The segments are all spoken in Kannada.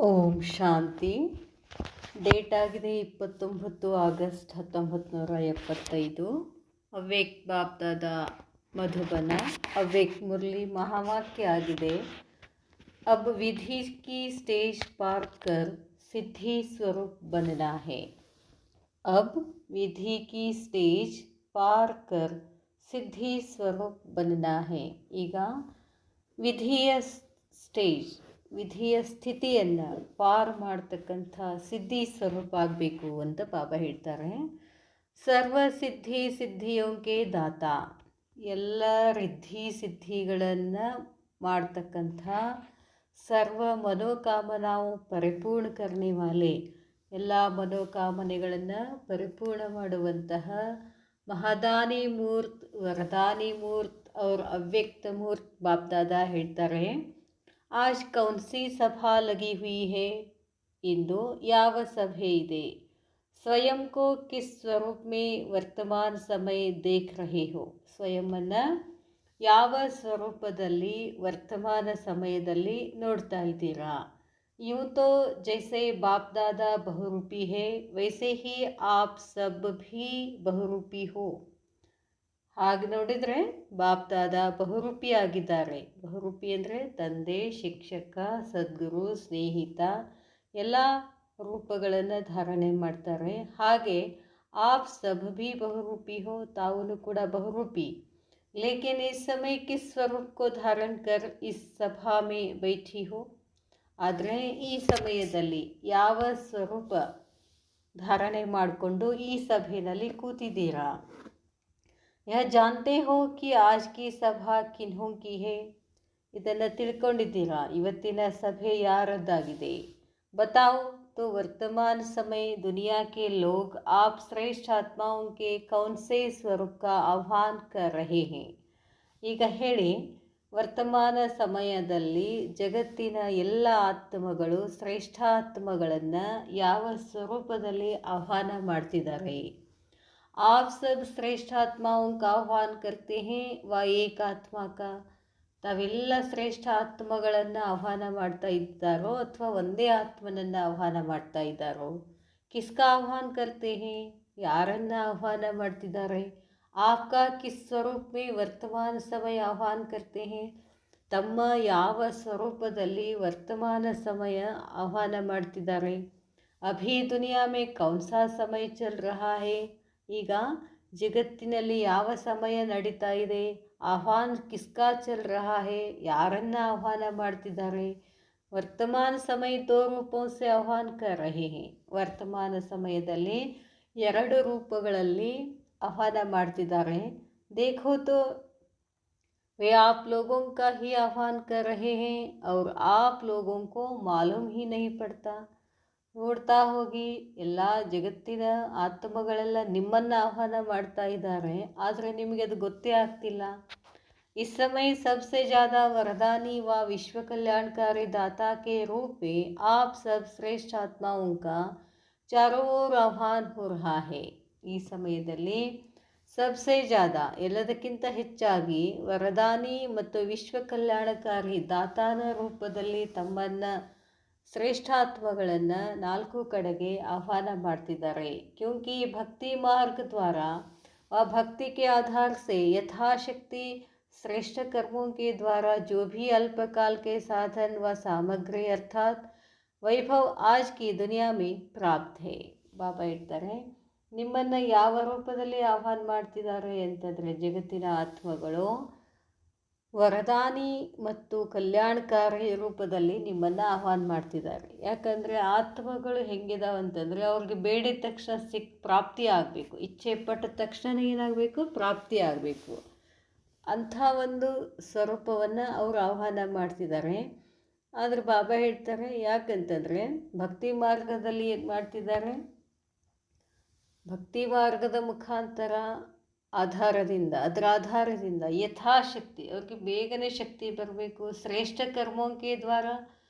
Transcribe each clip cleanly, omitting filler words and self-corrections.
ಓಂ ಶಾಂತಿ. ಡೇಟ್ ಆಗಿದೆ 29 ಆಗಸ್ಟ್ 1975. ಅವ್ವೇಕ್ ಬಾಪ್ದಾದ ಮಧುಬನ. ಅವ್ವೇಕ್ ಮುರಳಿ ಮಹಾವಾಕ್ಯ ಆಗಿದೆ. अब विधि की स्टेज पार कर सिद्धि स्वरूप बनना है. अब विधि की स्टेज पार कर ಸಿದ್ಧಿ ಸ್ವರೂಪ್ बनना है. ಈಗ ವಿಧಿಯ ಸ್ಟೇಜ್, ವಿಧಿಯ ಸ್ಥಿತಿಯನ್ನು ಪಾರ್ ಮಾಡ್ತಕ್ಕಂಥ ಸಿದ್ಧಿ ಸ್ವರೂಪ ಆಗಬೇಕು ಅಂತ ಬಾಬಾ ಹೇಳ್ತಾರೆ. ಸರ್ವ ಸಿದ್ಧಿ ಸಿದ್ಧಿಯೋಂಕೆ ದಾತ, ಎಲ್ಲ ರಿದ್ಧಿ ಸಿದ್ಧಿಗಳನ್ನು ಮಾಡ್ತಕ್ಕಂಥ, ಸರ್ವ ಮನೋಕಾಮನಾವು ಪರಿಪೂರ್ಣ ಕರ್ನೆ ವಾಲೆ, ಎಲ್ಲ ಮನೋಕಾಮನೆಗಳನ್ನು ಪರಿಪೂರ್ಣ ಮಾಡುವಂತಹ ಮಹಾದಾನಿ ಮೂರ್ತ್, ವರದಾನಿ ಮೂರ್ತ್ और ಅವ್ಯಕ್ತ ಮೂರ್ತ್ ಬಾಪ್ ದಾದಾ ಹೇಳ್ತಾರೆ. आज कौन सी सभा लगी हुई है, ಇಂದು ಯಾವ ಸಭೆ ಇದೆ. ಸ್ವಯಂ ಕೋ ಕಿಸ್ ಸ್ವರೂಪ್ ಮೇ ವರ್ತಮಾನ ಸಮಯ ದೇಖ್ ರಹೆ ಹೋ, ಸ್ವಯಂವನ್ನು ಯಾವ ಸ್ವರೂಪದಲ್ಲಿ ವರ್ತಮಾನ ಸಮಯದಲ್ಲಿ ನೋಡ್ತಾ ಇದ್ದೀರಾ. यूं तो जैसे बाप दादा बहुरूपी है वैसे ही आप सब भी बहुरूपी हो. ಹಾಗೆ ನೋಡಿದರೆ ಬಾಪ್ ದಾದಾ ಬಹುರೂಪಿ ಆಗಿದ್ದಾರೆ. ಬಹುರೂಪಿ ಅಂದರೆ ತಂದೆ, ಶಿಕ್ಷಕ, ಸದ್ಗುರು, ಸ್ನೇಹಿತ, ಎಲ್ಲ ರೂಪಗಳನ್ನು ಧಾರಣೆ ಮಾಡ್ತಾರೆ. ಹಾಗೆ ಆಪ್ ಸಬ್ ಭಿ ಬಹುರೂಪಿ ಹೋ, ತಾವು ಕೂಡ ಬಹುರೂಪಿ. लेकिन इस समय किस स्वरूप को धारण कर इस सभा में बैठी हो, ಆದರೆ ಈ ಸಮಯದಲ್ಲಿ ಯಾವ ಸ್ವರೂಪ ಧಾರಣೆ ಮಾಡಿಕೊಂಡು ಈ ಸಭೆಯಲ್ಲಿ ಕೂತಿದ್ದೀರಾ. ಯಹ ಜಾನ್ತೆ ಹೋ ಕಿ ಆಜ್ ಕಿ ಸಭಾ ಕಿನ್ಹೋ ಕಿ ಹೇ, ಇದನ್ನು ತಿಳ್ಕೊಂಡಿದ್ದೀರಾ, ಇವತ್ತಿನ ಸಭೆ ಯಾರದ್ದಾಗಿದೆ. ಬತಾओ तो वर्तमान समय दुनिया के लोग आप श्रेष्ठ आत्माओं के कौन से स्वरूप का आह्वान कर रहे हैं. ಈಗ ಹೇಳಿ, ವರ್ತಮಾನ ಸಮಯದಲ್ಲಿ ಜಗತ್ತಿನ ಎಲ್ಲ ಆತ್ಮಗಳು ಶ್ರೇಷ್ಠಾತ್ಮಗಳನ್ನು ಯಾವ ಸ್ವರೂಪದಲ್ಲಿ ಆಹ್ವಾನ ಮಾಡ್ತಿದ್ದಾರೆ. आप सब श्रेष्ठ आत्माओं का आह्वान करते हैं व एक आत्मा का, ತಾವೆಲ್ಲ ಶ್ರೇಷ್ಠ ಆತ್ಮಗಳನ್ನು ಆಹ್ವಾನ ಮಾಡ್ತಾ ಇದ್ದಾರೋ ಅಥವಾ ಒಂದೇ ಆತ್ಮನನ್ನು ಆಹ್ವಾನ ಮಾಡ್ತಾ ಇದ್ದಾರೋ. ಕಿಸ್ಕಾ ಆಹ್ವಾನ ಕರ್ತೆ ಹೇ, ಯಾರನ್ನು ಆಹ್ವಾನ ಮಾಡ್ತಿದ್ದಾರೆ. ಆಪ್ಕಾ ಕಿಸ್ ಸ್ವರೂಪ ಮೇ ವರ್ತಮಾನ ಸಮಯ ಆಹ್ವಾನ ಕರ್ತೆ ಹೇ, ತಮ್ಮ ಯಾವ ಸ್ವರೂಪದಲ್ಲಿ ವರ್ತಮಾನ ಸಮಯ ಆಹ್ವಾನ ಮಾಡ್ತಿದ್ದಾರೆ. ಅಭಿ ದುನಿಯಾ ಮೇ ಕೌನ್ಸಾ ಸಮಯ ಚಲ್ ರಹಾ ಹೇ, ಈಗ ಜಗತ್ತಿನಲ್ಲಿ ಯಾವ ಸಮಯ ನಡೀತಾ ಇದೆ. ಆಹ್ವಾನ ಕಿಸ್ಕಾ ಚಲ್ ರಹಾ ಹೇ, ಯಾರನ್ನು ಆಹ್ವಾನ ಮಾಡ್ತಿದ್ದಾರೆ. ವರ್ತಮಾನ ಸಮಯ ದೋ ರೂಪೋಂ ಸೆ ಆಹ್ವಾನ ಕರ್ ರಹೆ ಹೇ, ವರ್ತಮಾನ ಸಮಯದಲ್ಲಿ ಎರಡು ರೂಪಗಳಲ್ಲಿ ಆಹ್ವಾನ ಮಾಡ್ತಿದ್ದಾರೆ. देखो तो वे आप लोगों का ही आह्वान कर रहे हैं और आप लोगों को मालूम ही नहीं पड़ता. ನೋಡ್ತಾ ಹೋಗಿ, ಎಲ್ಲ ಜಗತ್ತಿನ ಆತ್ಮಗಳೆಲ್ಲ ನಿಮ್ಮನ್ನು ಆಹ್ವಾನ ಮಾಡ್ತಾ ಇದ್ದಾರೆ, ಆದರೆ ನಿಮಗೆ ಅದು ಗೊತ್ತೇ ಆಗ್ತಿಲ್ಲ. इस समय सबसे ज़्यादा वरदानी व विश्व कल्याणकारी दाता के रूप में आप सब श्रेष्ठ आत्माओं का चारों ओर आह्वान हो रहा है. ಈ ಸಮಯದಲ್ಲಿ ಸಬ್ಸೆ ಜಾದ, ಎಲ್ಲದಕ್ಕಿಂತ ಹೆಚ್ಚಾಗಿ ವರದಾನಿ ಮತ್ತು ವಿಶ್ವ ಕಲ್ಯಾಣಕಾರಿ ದಾತಾನ ರೂಪದಲ್ಲಿ ತಮ್ಮನ್ನು ಶ್ರೇಷ್ಠಾತ್ಮಗಳನ್ನು ನಾಲ್ಕು ಕಡೆಗೆ ಆಹ್ವಾನ ಮಾಡ್ತಿದ್ದಾರೆ. ಕ್ಯೂಂಕಿ ಭಕ್ತಿ ಮಾರ್ಗ ದ್ವಾರ व भक्ति के आधार से यथाशक्ति श्रेष्ठ कर्मों के द्वारा जो भी अल्पकाल के साधन व सामग्री अर्थात वैभव आज की दुनिया में प्राप्त है. ಬಾಬಾ ಹೇಳ್ತಾರೆ, ನಿಮ್ಮನ್ನು ಯಾವ ರೂಪದಲ್ಲಿ ಆಹ್ವಾನ ಮಾಡ್ತಿದ್ದಾರೆ ಅಂತಂದರೆ, ಜಗತ್ತಿನ ಆತ್ಮಗಳು ವರದಾನಿ ಮತ್ತು ಕಲ್ಯಾಣಕಾರಿ ರೂಪದಲ್ಲಿ ನಿಮ್ಮನ್ನು ಆಹ್ವಾನ ಮಾಡ್ತಿದ್ದಾರೆ. ಯಾಕಂದರೆ ಆತ್ಮಗಳು ಹೆಂಗಿದಾವೆ ಅಂತಂದರೆ, ಅವ್ರಿಗೆ ಬೇಡಿದ ತಕ್ಷಣ ಪ್ರಾಪ್ತಿ ಆಗಬೇಕು, ಇಚ್ಛೆ ಪಟ್ಟ ತಕ್ಷಣ ಏನಾಗಬೇಕು, ಪ್ರಾಪ್ತಿ ಆಗಬೇಕು. ಅಂಥ ಒಂದು ಸ್ವರೂಪವನ್ನು ಅವರು ಆಹ್ವಾನ ಮಾಡ್ತಿದ್ದಾರೆ. ಆದರೆ ಬಾಬಾ ಹೇಳ್ತಾರೆ, ಯಾಕಂತಂದರೆ ಭಕ್ತಿ ಮಾರ್ಗದಲ್ಲಿ ಏನು ಮಾಡ್ತಿದ್ದಾರೆ, ಭಕ್ತಿ ಮಾರ್ಗದ ಮುಖಾಂತರ ಅದರ ಆಧಾರದಿಂದ ಯಥಾಶಕ್ತಿ ಅವ್ರಿಗೆ ಬೇಗನೆ ಶಕ್ತಿ ಬರಬೇಕು. ಶ್ರೇಷ್ಠ ಕರ್ಮೋಂಕೆ ದ್ವಾರ,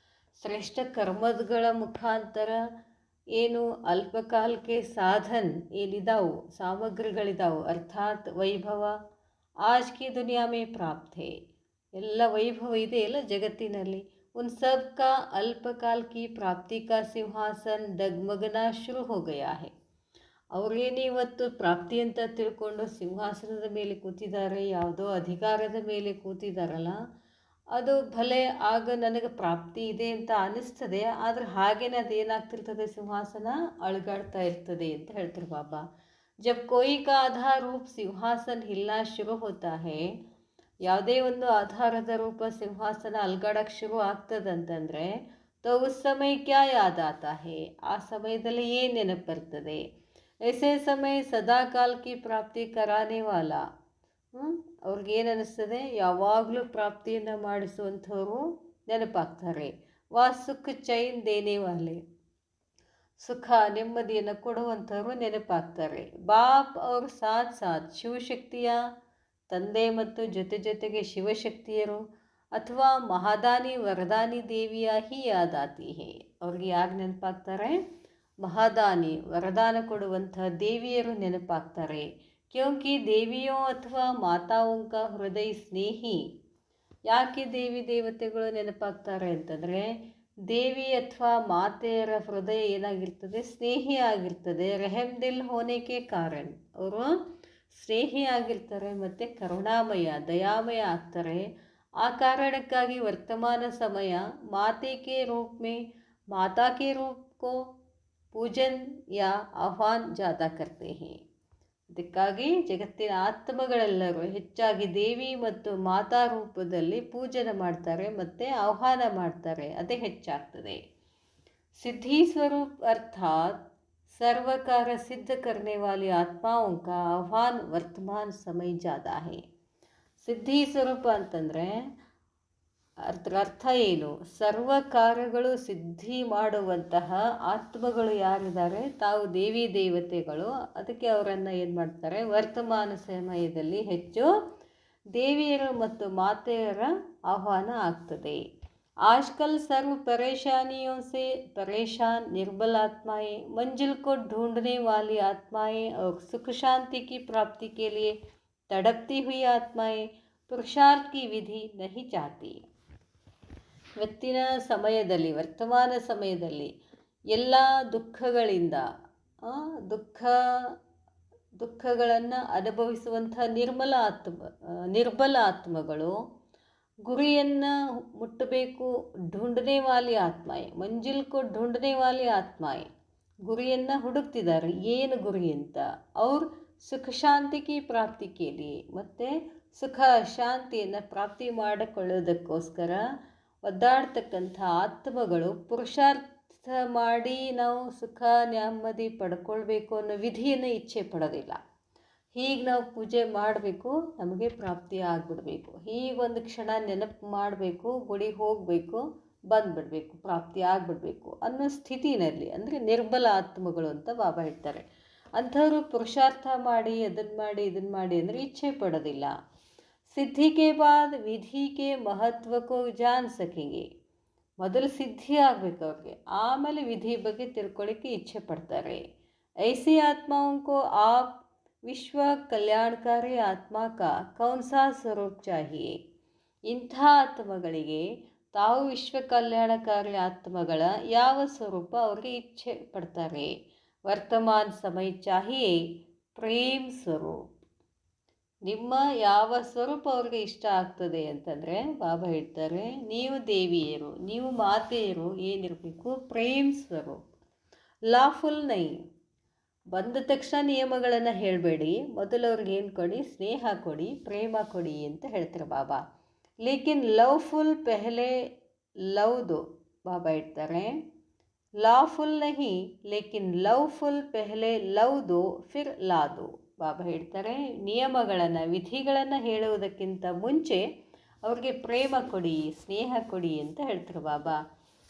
ಶ್ರೇಷ್ಠ ಕರ್ಮಗಳ ಮುಖಾಂತರ ಏನು ಅಲ್ಪಕಾಲಕ್ಕೆ ಸಾಧನ್ ಏನಿದಾವು, ಸಾಮಗ್ರಿಗಳಿದಾವು, ಅರ್ಥಾತ್ ವೈಭವ ಆಜ್ ಕಿ ದುನಿಯಾ ಮೇ ಪ್ರಾಪ್ತ ಹೇ, ಎಲ್ಲ ವೈಭವ ಇದೆ ಎಲ್ಲ ಜಗತ್ತಿನಲ್ಲಿ. उन सब का अल्पकाल की प्राप्ति का सिंहासन डगमगना शुरू हो गया है. ಅವ್ರೇನು ಇವತ್ತು ಪ್ರಾಪ್ತಿ ಅಂತ ತಿಳ್ಕೊಂಡು ಸಿಂಹಾಸನದ ಮೇಲೆ ಕೂತಿದ್ದಾರೆ, ಯಾವುದೋ ಅಧಿಕಾರದ ಮೇಲೆ ಕೂತಿದ್ದಾರಲ್ಲ, ಅದು ಭಲೆ ಆಗ ನನಗೆ ಪ್ರಾಪ್ತಿ ಇದೆ ಅಂತ ಅನ್ನಿಸ್ತದೆ. ಆದರೆ ಹಾಗೇನೆ ಅದೇನಾಗ್ತಿರ್ತದೆ, ಸಿಂಹಾಸನ ಅಳುಗಾಡ್ತಾ ಇರ್ತದೆ ಅಂತ ಹೇಳ್ತಾರೆ ಬಾಬಾ. ಜಬ್ ಕೋಯಿ ಕಾ ಆಧಾರ ರೂಪ ಸಿಂಹಾಸನ ಹಿಲ್ನಾ ಶುರು ಹೋತಾ ಹೇ, ಯಾವುದೇ ಒಂದು ಆಧಾರದ ರೂಪ ಸಿಂಹಾಸನ ಅಲ್ಗಾಡಕ್ಕೆ ಶುರು ಆಗ್ತದಂತಂದರೆ ತೋ ಉಸ್ ಸಮಯ ಕ್ಯಾ ಯಾದ್ ಆತಾ ಹೇ, ಆ ಸಮಯದಲ್ಲಿ ಏನು ನೆನಪು ಬರ್ತದೆ. ऐसे समय ಸದಾ ಕಾಲ ಕಿ ಪ್ರಾಪ್ತಿ ಕರಾನೆ ವಾಲ, ಅವ್ರಿಗೇನು ಅನ್ನಿಸ್ತದೆ, ಯಾವಾಗಲೂ ಪ್ರಾಪ್ತಿಯನ್ನು ಮಾಡಿಸುವಂಥವ್ರು ನೆನಪಾಗ್ತಾರೆ. ವಾ ಸುಖ ಚೈನ್ ದೇನೆ ವಾಲೆ, ಸುಖ ನೆಮ್ಮದಿಯನ್ನು ಕೊಡುವಂಥವ್ರು ನೆನಪಾಗ್ತಾರೆ. ಬಾಪ್ ಅವ್ರ ಸಾಥ್ ಸಾಥ್ ಶಿವಶಕ್ತಿಯ ತಂದೆ ಮತ್ತು ಜೊತೆಗೆ ಶಿವಶಕ್ತಿಯರು ಅಥವಾ ಮಹಾದಾನಿ ವರದಾನಿ ದೇವಿಯ ಹಿ ಯಾದಾತಿ ಹೇ, ಅವ್ರಿಗೆ ಯಾರು ನೆನಪಾಗ್ತಾರೆ, ಮಹಾದಾನಿ ವರದಾನ ಕೊಡುವಂಥ ದೇವಿಯರು ನೆನಪಾಗ್ತಾರೆ. ಕ್ಯೋಂಕಿ ದೇವಿಯೋ ಅಥವಾ ಮಾತಾओं ಹೃದಯ ಸ್ನೇಹಿ. ಯಾಕೆ ದೇವಿ ದೇವತೆಗಳು ನೆನಪಾಗ್ತಾರೆ ಅಂತಂದರೆ, ದೇವಿ ಅಥವಾ ಮಾತೆಯರ ಹೃದಯ ಏನಾಗಿರ್ತದೆ, ಸ್ನೇಹಿ ಆಗಿರ್ತದೆ. ರೆಹಮ್ ದಿಲ್ ಹೋನೆಕೆ ಕಾರಣ, ಅವರು ಸ್ನೇಹಿ ಆಗಿರ್ತಾರೆ ಮತ್ತು ಕರುಣಾಮಯ ದಯಾಮಯ ಆಗ್ತಾರೆ. ಆ ಕಾರಣಕ್ಕಾಗಿ ವರ್ತಮಾನ ಸಮಯ ಮಾತೆ ರೂಪ ಮೇ ಮಾತಾ ಕೆ ರೂಪ ಕೋ ಪೂಜನ್ ಯಾ ಆಹ್ವಾನ್ ಜಾತಾ ಕರ್ತೆ ಹೇ. ಅದಕ್ಕಾಗಿ ಜಗತ್ತಿನ ಆತ್ಮಗಳೆಲ್ಲರೂ ಹೆಚ್ಚಾಗಿ ದೇವಿ ಮತ್ತು ಮಾತಾ ರೂಪದಲ್ಲಿ ಪೂಜನೆ ಮಾಡ್ತಾರೆ ಮತ್ತು ಆಹ್ವಾನ ಮಾಡ್ತಾರೆ, ಅದೇ ಹೆಚ್ಚಾಗ್ತದೆ. ಸಿದ್ಧಿ ಸ್ವರೂಪ ಅರ್ಥಾತ್ सर्व कार्य सिद्ध करने वाली आत्माओं का आह्वान वर्तमान समय ज़्यादा है. ಸಿದ್ಧಿ ಸ್ವರೂಪ ಅಂತಂದರೆ ಅರ್ಥ ಏನು, ಸರ್ವ ಕಾರ್ಯಗಳು ಸಿದ್ಧಿ ಮಾಡುವಂತಹ ಆತ್ಮಗಳು ಯಾರಿದ್ದಾರೆ, ತಾವು ದೇವಿ ದೇವತೆಗಳು. ಅದಕ್ಕೆ ಅವರನ್ನು ಏನು ಮಾಡ್ತಾರೆ, ವರ್ತಮಾನ ಸಮಯದಲ್ಲಿ ಹೆಚ್ಚು ದೇವಿಯರು ಮತ್ತು ಮಾತೆಯರ ಆಹ್ವಾನ ಆಗ್ತದೆ. आजकल सर्व परेशानियों से परेशान निर्बल आत्माएं, मंजिल को ढूंढने वाली आत्माएं और सुख शांति की प्राप्ति के लिए तड़पती हुई आत्माएं पुरुषार्थ की विधि नहीं चाहती. ಇವತ್ತಿನ ಸಮಯದಲ್ಲಿ, ವರ್ತಮಾನ ಸಮಯದಲ್ಲಿ ಎಲ್ಲ ದುಃಖಗಳಿಂದ ದುಃಖಗಳನ್ನು ಅನುಭವಿಸುವಂಥ ನಿರ್ಬಲ ಆತ್ಮಗಳು ಗುರಿಯನ್ನು ಮುಟ್ಟಬೇಕು. ಢೂಂಢನೆ ವಾಲಿ ಆತ್ಮಾಯೆ, ಮಂಜಿಲ್ಕೋ ಢೂಂಢನೆ ವಾಲಿ ಆತ್ಮಾಯೆ, ಗುರಿಯನ್ನು ಹುಡುಕ್ತಿದ್ದಾರೆ. ಏನು ಗುರಿ ಅಂತ, ಅವ್ರು ಸುಖ ಶಾಂತಿಗೆ ಪ್ರಾಪ್ತಿ ಕೇಳಿ ಮತ್ತು ಸುಖ ಶಾಂತಿಯನ್ನು ಪ್ರಾಪ್ತಿ ಮಾಡಿಕೊಳ್ಳೋದಕ್ಕೋಸ್ಕರ ಒದ್ದಾಡ್ತಕ್ಕಂಥ ಆತ್ಮಗಳು ಪುರುಷಾರ್ಥ ಮಾಡಿ ನಾವು ಸುಖ ನೆಮ್ಮದಿ ಪಡ್ಕೊಳ್ಬೇಕು ಅನ್ನೋ ವಿಧಿಯನ್ನು ಇಚ್ಛೆ ಪಡೋದಿಲ್ಲ. ಹೀಗೆ ನಾವು ಪೂಜೆ ಮಾಡಬೇಕು, ನಮಗೆ ಪ್ರಾಪ್ತಿ ಆಗಿಬಿಡಬೇಕು, ಹೀಗೊಂದು ಕ್ಷಣ ನೆನಪು ಮಾಡಬೇಕು, ಗುಡಿಗೆ ಹೋಗಬೇಕು, ಬಂದುಬಿಡಬೇಕು, ಪ್ರಾಪ್ತಿ ಆಗಿಬಿಡಬೇಕು ಅನ್ನೋ ಸ್ಥಿತಿನಲ್ಲಿ, ಅಂದರೆ ನಿರ್ಬಲ ಆತ್ಮಗಳು ಅಂತ ಬಾಬಾ ಹೇಳ್ತಾರೆ. ಅಂಥವರು ಪುರುಷಾರ್ಥ ಮಾಡಿ ಇದನ್ನು ಮಾಡಿ ಅಂದರೆ ಇಚ್ಛೆ ಪಡೋದಿಲ್ಲ. ಸಿದ್ಧಿ ಕೆ ಬಾದ್ ವಿಧಿ ಕೆ ಮಹತ್ವಕ್ಕೂ ಜಾನ್ ಸಕೆಂಗೆ, ಮೊದಲು ಸಿದ್ಧಿ ಆಗಬೇಕು ಅವ್ರಿಗೆ, ಆಮೇಲೆ ವಿಧಿ ಬಗ್ಗೆ ತಿಳ್ಕೊಳ್ಳಿಕ್ಕೆ ಇಚ್ಛೆ ಪಡ್ತಾರೆ. ಐಸಿ ಆತ್ಮಾओं ಆಪ್ ವಿಶ್ವ ಕಲ್ಯಾಣಕಾರಿ ಆತ್ಮ ಕಾ ಕೌನ್ ಸಾ ಸ್ವರೂಪ ಚಾಹಿಯೇ, ಇಂಥ ಆತ್ಮಗಳಿಗೆ ತಾವು ವಿಶ್ವ ಕಲ್ಯಾಣಕಾರಿ ಆತ್ಮಗಳ ಯಾವ ಸ್ವರೂಪ ಅವ್ರಿಗೆ ಇಚ್ಛೆ ಪಡ್ತಾರೆ. ವರ್ತಮಾನ ಸಮಯ ಚಾಹಿಯೇ ಪ್ರೇಮ್ ಸ್ವರೂಪ, ನಿಮ್ಮ ಯಾವ ಸ್ವರೂಪ ಅವ್ರಿಗೆ ಇಷ್ಟ ಆಗ್ತದೆ ಅಂತಂದರೆ ಬಾಬಾ ಹೇಳ್ತಾರೆ, ನೀವು ದೇವಿಯರು, ನೀವು ಮಾತೆಯರು ಏನಿರಬೇಕು, ಪ್ರೇಮ್ ಸ್ವರೂಪ. ಲಾಫುಲ್ ನೈ, ಬಂದ ತಕ್ಷಣ ನಿಯಮಗಳನ್ನು ಹೇಳಬೇಡಿ, ಮೊದಲು ಅವ್ರಿಗೆ ಏನು ಕೊಡಿ, ಸ್ನೇಹ ಕೊಡಿ, ಪ್ರೇಮ ಕೊಡಿ ಅಂತ ಹೇಳ್ತಾರೆ ಬಾಬಾ. ಲೇಕಿನ್ ಲವ್ಫುಲ್ ಪೆಹಲೆ ಲವ್ ದೋ, ಬಾಬಾ ಹೇಳ್ತಾರೆ, ಲಾಫುಲ್ ನಹಿ ಲೇಕಿನ್ ಲವ್ಫುಲ್ ಪೆಹಲೆ ಲವ್ ದೋ ಫಿರ್ ಲಾ ದೋ. ಬಾಬಾ ಹೇಳ್ತಾರೆ, ನಿಯಮಗಳನ್ನು ವಿಧಿಗಳನ್ನು ಹೇಳುವುದಕ್ಕಿಂತ ಮುಂಚೆ ಅವ್ರಿಗೆ ಪ್ರೇಮ ಕೊಡಿ, ಸ್ನೇಹ ಕೊಡಿ ಅಂತ ಹೇಳ್ತಾರೆ ಬಾಬಾ.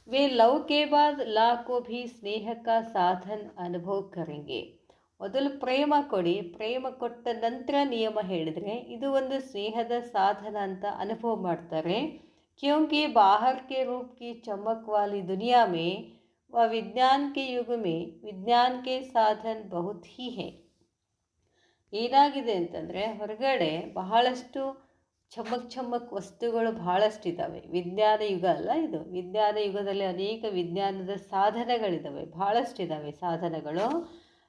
वे लव के बाद ला को भी स्नेह का साधन अनुभव करेंगे. ಮೊದಲು ಪ್ರೇಮ ಕೊಡಿ, ಪ್ರೇಮ ಕೊಟ್ಟ ನಂತರ ನಿಯಮ ಹೇಳಿದರೆ ಇದು ಒಂದು ಸ್ನೇಹದ ಸಾಧನ ಅಂತ ಅನುಭವ ಮಾಡ್ತಾರೆ. क्योंकि बाहर के रूप की चमक वाली दुनिया में व विज्ञान के युग में विज्ञान के साधन बहुत ही है. ಏನಾಗಿದೆ ಅಂತಂದರೆ, ಹೊರಗಡೆ ಬಹಳಷ್ಟು ಚಮ್ಮಕ್ ವಸ್ತುಗಳು ಭಾಳಷ್ಟಿದ್ದಾವೆ. ವಿಜ್ಞಾನ ಯುಗ ಅಲ್ಲ ಇದು. ವಿಜ್ಞಾನ ಯುಗದಲ್ಲಿ ಅನೇಕ ವಿಜ್ಞಾನದ ಸಾಧನಗಳಿದ್ದಾವೆ, ಭಾಳಷ್ಟಿದ್ದಾವೆ ಸಾಧನಗಳು.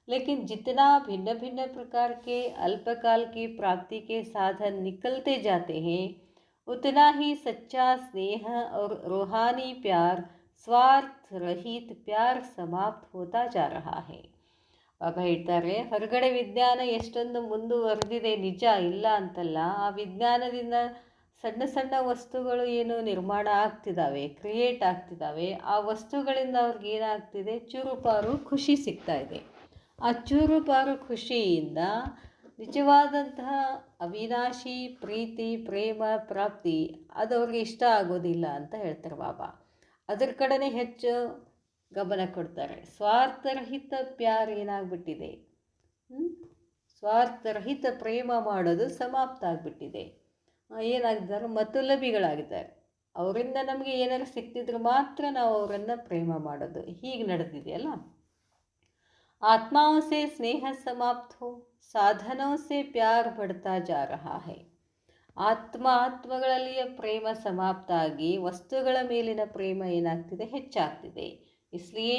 लेकिन जितना भिन्न भिन्न प्रकार के अल्पकाल की प्राप्ति के साधन निकलते जाते हैं, उतना ही सच्चा स्नेह और रूहानी प्यार, स्वार्थ रहित प्यार समाप्त होता जा रहा है. ಆಗ ಹೇಳ್ತಾರೆ, ಹೊರಗಡೆ ವಿಜ್ಞಾನ ಎಷ್ಟೊಂದು ಮುಂದುವರೆದಿದೆ ನಿಜ, ಇಲ್ಲ ಅಂತಲ್ಲ. ಆ ವಿಜ್ಞಾನದಿಂದ ಸಣ್ಣ ಸಣ್ಣ ವಸ್ತುಗಳು ಏನು ನಿರ್ಮಾಣ ಆಗ್ತಿದ್ದಾವೆ, ಕ್ರಿಯೇಟ್ ಆಗ್ತಿದ್ದಾವೆ. ಆ ವಸ್ತುಗಳಿಂದ ಅವ್ರಿಗೆ ಏನಾಗ್ತಿದೆ, ಚೂರುಪಾರು ಖುಷಿ ಸಿಗ್ತಾ ಇದೆ. ಆ ಚೂರುಪಾರು ಖುಷಿಯಿಂದ ನಿಜವಾದಂತಹ ಅವಿನಾಶಿ ಪ್ರೀತಿ, ಪ್ರೇಮ, ಪ್ರಾಪ್ತಿ ಅದು ಅವ್ರಿಗೆ ಇಷ್ಟ ಆಗೋದಿಲ್ಲ ಅಂತ ಹೇಳ್ತಾರೆ ಬಾಬಾ. ಅದ್ರ ಕಡೆನೇ ಹೆಚ್ಚು ಗಮನ ಕೊಡ್ತಾರೆ. ಸ್ವಾರ್ಥರಹಿತ ಪ್ಯಾರ್ ಏನಾಗ್ಬಿಟ್ಟಿದೆ, ಸ್ವಾರ್ಥರಹಿತ ಪ್ರೇಮ ಮಾಡೋದು ಸಮಾಪ್ತ ಆಗಿಬಿಟ್ಟಿದೆ. ಏನಾಗಿದ್ದಾರೆ, ಮತಲಬಿಗಳಾಗಿದ್ದಾರೆ. ಅವರಿಂದ ನಮಗೆ ಏನಾದ್ರು ಸಿಕ್ತಿದ್ರೆ ಮಾತ್ರ ನಾವು ಅವರನ್ನು ಪ್ರೇಮ ಮಾಡೋದು. ಹೀಗೆ ನಡೆದಿದೆಯಲ್ಲ. आत्माओं से स्नेह समाप्त हो, साधनों से प्यार बढ़ता जा रहा है. ಆತ್ಮಗಳಲ್ಲಿಯ ಪ್ರೇಮ ಸಮಾಪ್ತ ಆಗಿ ವಸ್ತುಗಳ ಮೇಲಿನ ಪ್ರೇಮ ಏನಾಗ್ತಿದೆ, ಹೆಚ್ಚಾಗ್ತಿದೆ. इसलिए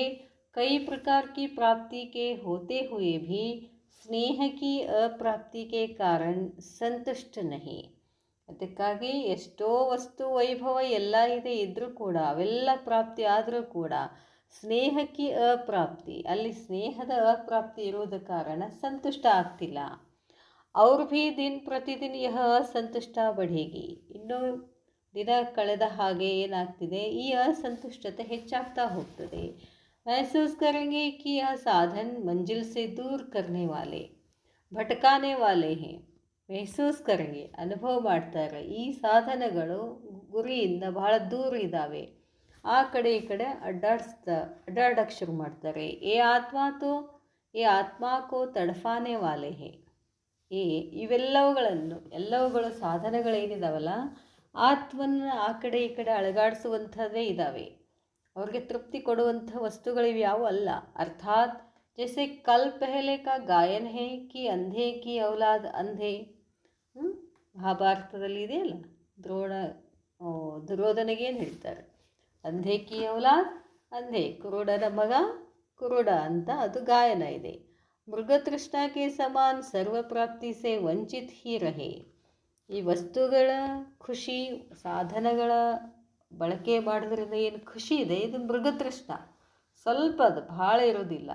कई प्रकार की प्राप्ति के होते हुए भी स्नेह की अप्राप्ति के कारण संतुष्ट नहीं. ಅದಕ್ಕಾಗಿ ಎಷ್ಟೋ ವಸ್ತು ವೈಭವ ಎಲ್ಲ ಇದ್ದರೂ ಕೂಡ, ಅವೆಲ್ಲ ಪ್ರಾಪ್ತಿ ಆದರೂ ಕೂಡ ಸ್ನೇಹಕ್ಕೆ ಅಪ್ರಾಪ್ತಿ, ಅಲ್ಲಿ ಸ್ನೇಹದ ಅಪ್ರಾಪ್ತಿ ಇರೋದ ಕಾರಣ ಸಂತುಷ್ಟ ಆಗ್ತಿಲ್ಲ. ಅವ್ರು ಭೀ ದಿನ ಪ್ರತಿದಿನ ಯಹ ಅಸಂತುಷ್ಟ ಬಢೇಗಿ. ಇನ್ನೂ ದಿನ ಕಳೆದ ಹಾಗೆ ಏನಾಗ್ತಿದೆ, ಈ ಅಸಂತುಷ್ಟತೆ ಹೆಚ್ಚಾಗ್ತಾ ಹೋಗ್ತದೆ. महसूस करेंगे कि यह साधन मंजिल से दूर करने वाले, भटकाने वाले हैं. ಮೆಹಸೂಸ್ ಕರೆಂಗೆ, ಅನುಭವ ಮಾಡ್ತಾರೆ, ಈ ಸಾಧನಗಳು ಗುರಿಯಿಂದ ಬಹಳ ದೂರ ಇದ್ದಾವೆ. ಆ ಕಡೆ ಈ ಕಡೆ ಅಡ್ಡಾಡಕ್ಕೆ ಶುರು ಮಾಡ್ತಾರೆ. ಏ ಆತ್ಮಾಕೋ ತಡಫಾನೆ ವಾಲೆ ಹೇ. ಎಲ್ಲವುಗಳು ಸಾಧನಗಳೇನಿದಾವಲ್ಲ, ಆತ್ಮನ ಆ ಕಡೆ ಈ ಕಡೆ ಅಳಗಾಡಿಸುವಂಥದ್ದೇ ಇದ್ದಾವೆ. ಅವ್ರಿಗೆ ತೃಪ್ತಿ ಕೊಡುವಂಥ ವಸ್ತುಗಳಿವ್ಯಾವು ಅಲ್ಲ. ಅರ್ಥಾತ್ ಜೈಸೆ ಕಲ್ ಪೆಹಲೆ ಕಾ ಗಾಯನ್ ಹೇ ಕಿ ಅಂಧೆ ಕಿ ಔಲಾದ್ ಅಂಧೆ. ಮಹಾಭಾರತದಲ್ಲಿ ಇದೆಯಲ್ಲ, ದುರ್ಯೋಧನಿಗೇನು ಹೇಳ್ತಾರೆ, ಅಂಧೆ ಕಿ ಔಲಾದ್ ಅಂಧೆ, ಕುರುಡನ ಮಗ ಕುರುಡ ಅಂತ ಅದು ಗಾಯನ ಇದೆ. ಮೃಗತೃಷ್ಣಾಕ್ಕೆ ಸಮಾನ್ ಸರ್ವಪ್ರಾಪ್ತಿ ಸೇ ವಂಚಿತ್ ಹಿ ರಹೆ. ಈ ವಸ್ತುಗಳ ಖುಷಿ, ಸಾಧನಗಳ ಬಳಕೆ ಮಾಡೋದ್ರಿಂದ ಏನು ಖುಷಿ ಇದೆ, ಇದು ಮೃಗತೃಷ್ಣ. ಸ್ವಲ್ಪ ಅದು ಭಾಳ ಇರೋದಿಲ್ಲ.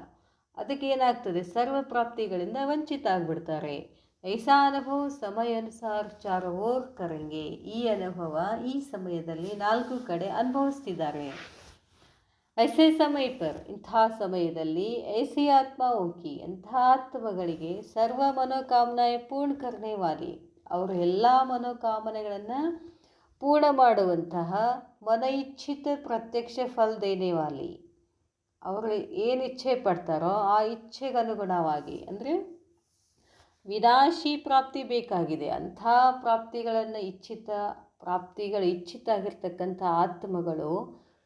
ಅದಕ್ಕೆ ಏನಾಗ್ತದೆ, ಸರ್ವಪ್ರಾಪ್ತಿಗಳಿಂದ ವಂಚಿತ ಆಗಿಬಿಡ್ತಾರೆ. ಐಸಾ ಅನುಭವ ಸಮಯ ಅನುಸಾರ ಚಾರವೋರ್ ಕರೆಂಗೆ. ಈ ಅನುಭವ ಈ ಸಮಯದಲ್ಲಿ 4 ಕಡೆ ಅನುಭವಿಸ್ತಿದ್ದಾರೆ. ಐಸೆ ಸಮಯ ಪರ್, ಇಂಥ ಸಮಯದಲ್ಲಿ ಐಸಿ ಆತ್ಮಾವೋಕಿ, ಅಂಥ ಆತ್ಮಗಳಿಗೆ ಸರ್ವ ಮನೋಕಾಮನಾಯ ಪೂರ್ಣ ಕರ್ನೆ ವಾಲಿ, ಅವರು ಎಲ್ಲ ಮನೋಕಾಮನೆಗಳನ್ನು ಪೂರ್ಣ ಮಾಡುವಂತಹ ಮನ ಇಚ್ಛಿತ ಪ್ರತ್ಯಕ್ಷ ಫಲ ದೇನೆ ವಾಲಿ, ಅವರು ಏನು ಇಚ್ಛೆ ಪಡ್ತಾರೋ ಆ ಇಚ್ಛೆಗೆ ಅನುಗುಣವಾಗಿ, ಅಂದರೆ ವಿನಾಶಿ ಪ್ರಾಪ್ತಿ ಬೇಕಾಗಿದೆ, ಅಂಥ ಪ್ರಾಪ್ತಿಗಳನ್ನು ಇಚ್ಛಿತ ಆಗಿರ್ತಕ್ಕಂಥ ಆತ್ಮಗಳು